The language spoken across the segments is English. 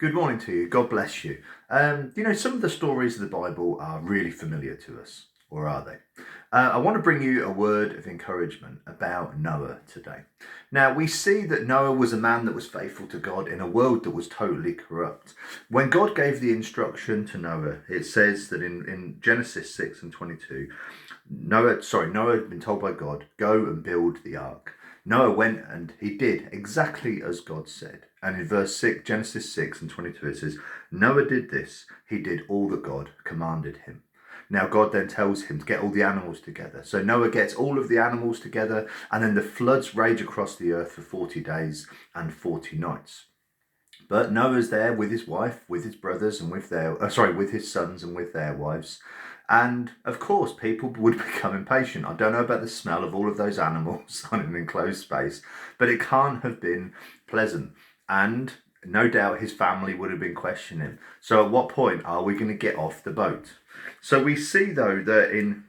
Good morning to you. God bless you. Some of the stories of the Bible are really familiar to us, or are they? I want to bring you a word of encouragement about Noah today. Now, we see that Noah was a man that was faithful to God in a world that was totally corrupt. When God gave the instruction to Noah, it says that in Genesis 6 and 22, Noah had been told by God, go and build the ark. Noah went and he did exactly as God said. And in verse 6, Genesis 6 and 22, it says, Noah did this. He did all that God commanded him. Now God then tells him to get all the animals together. So Noah gets all of the animals together, and then the floods rage across the earth for 40 days and 40 nights. But Noah's there with his wife, with his brothers, and with his sons and with their wives. And of course, people would become impatient. I don't know about the smell of all of those animals on an enclosed space, but it can't have been pleasant. And no doubt his family would have been questioning. So at what point are we going to get off the boat? So we see though that in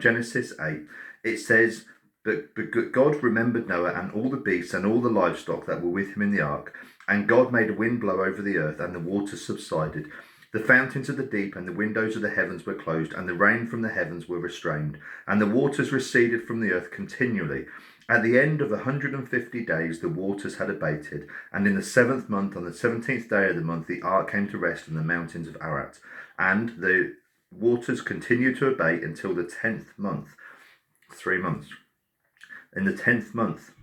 Genesis 8, it says, but God remembered Noah and all the beasts and all the livestock that were with him in the ark. And God made a wind blow over the earth, and the waters subsided. The fountains of the deep and the windows of the heavens were closed, and the rain from the heavens were restrained, and the waters receded from the earth continually. At the end of 150 days, the waters had abated, and in the 7th month, on the 17th day of the month, the ark came to rest in the mountains of Ararat. And the waters continued to abate until the 10th month, 3 months. In the 10th month,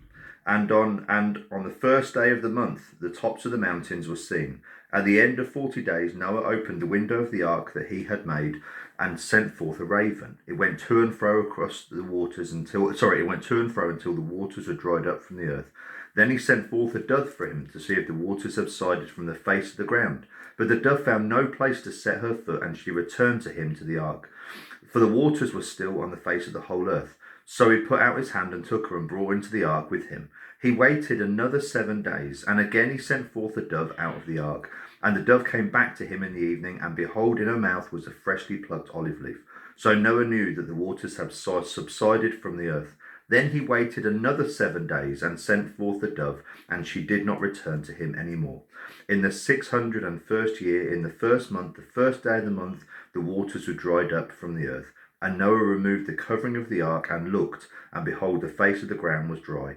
and on the first day of the month, the tops of the mountains were seen. At the end of 40 days, Noah opened the window of the ark that he had made and sent forth a raven. It went to and fro across the waters until the waters were dried up from the earth. Then he sent forth a dove for him to see if the waters subsided from the face of the ground. But the dove found no place to set her foot, and she returned to him to the ark. For the waters were still on the face of the whole earth. So he put out his hand and took her and brought her into the ark with him. He waited another 7 days, and again he sent forth a dove out of the ark. And the dove came back to him in the evening, and behold, in her mouth was a freshly plucked olive leaf. So Noah knew that the waters had subsided from the earth. Then he waited another 7 days, and sent forth the dove, and she did not return to him any more. In the 601st year, in the 1st month, the 1st day of the month, the waters were dried up from the earth. And Noah removed the covering of the ark and looked, and behold, the face of the ground was dry.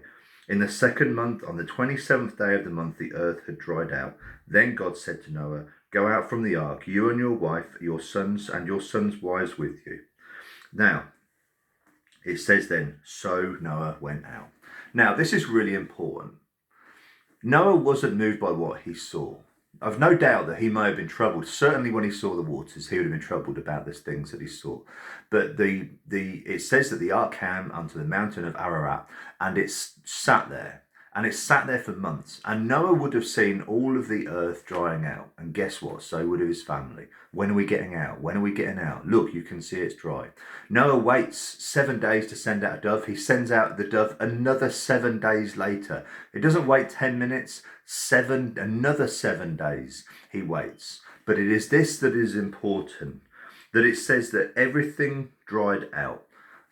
In the 2nd month, on the 27th day of the month, the earth had dried out. Then God said to Noah, go out from the ark, you and your wife, your sons, and your sons' wives with you. Now, it says then, so Noah went out. Now, this is really important. Noah wasn't moved by what he saw. I've no doubt that he may have been troubled. Certainly when he saw the waters, he would have been troubled about the things that he saw. But it says that the ark came unto the mountain of Ararat, and it sat there. And it sat there for months. And Noah would have seen all of the earth drying out. And guess what? So would have his family. When are we getting out? When are we getting out? Look, you can see it's dry. Noah waits 7 days to send out a dove. He sends out the dove another 7 days later. It doesn't wait 10 minutes. Another 7 days he waits. But it is this that is important. That it says that everything dried out.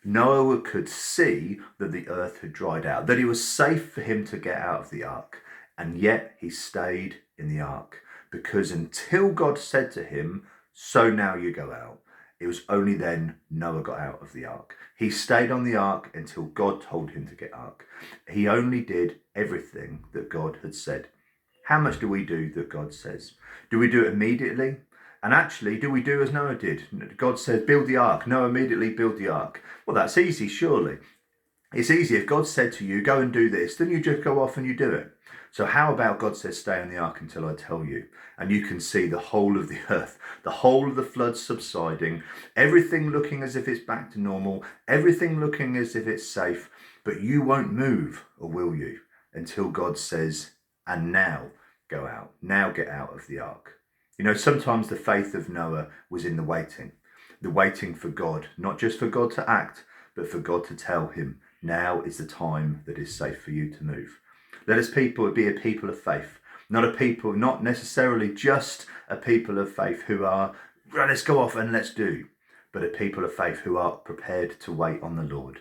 Noah could see that the earth had dried out, that it was safe for him to get out of the ark, and yet he stayed in the ark, because until God said to him, so now you go out, it was only then Noah got out of the ark. He stayed on the ark until God told him to get out. He only did everything that God had said. How much do we do that God says? Do we do it immediately? And actually, do we do as Noah did? God said, build the ark. Noah immediately built the ark. Well, that's easy, surely. It's easy. If God said to you, go and do this, then you just go off and you do it. So how about God says, stay in the ark until I tell you? And you can see the whole of the earth, the whole of the floods subsiding, everything looking as if it's back to normal, everything looking as if it's safe, but you won't move, or will you, until God says, and now go out. Now get out of the ark. You know, sometimes the faith of Noah was in the waiting for God, not just for God to act, but for God to tell him, now is the time that is safe for you to move. Let us be a people of faith, not necessarily just a people of faith who are, right, let's go off and let's do, but a people of faith who are prepared to wait on the Lord.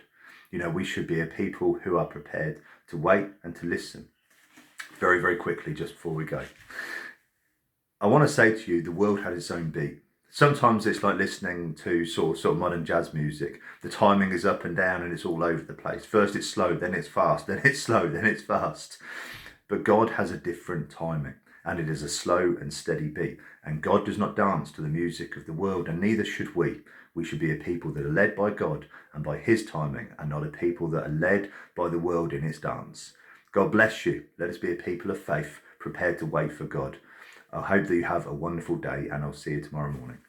You know, we should be a people who are prepared to wait and to listen. Very, very quickly, just before we go. I want to say to you, the world had its own beat. Sometimes it's like listening to sort of modern jazz music. The timing is up and down and it's all over the place. First it's slow, then it's fast, then it's slow, then it's fast. But God has a different timing, and it is a slow and steady beat. And God does not dance to the music of the world, and neither should we. We should be a people that are led by God and by his timing, and not a people that are led by the world in its dance. God bless you. Let us be a people of faith, prepared to wait for God. I hope that you have a wonderful day, and I'll see you tomorrow morning.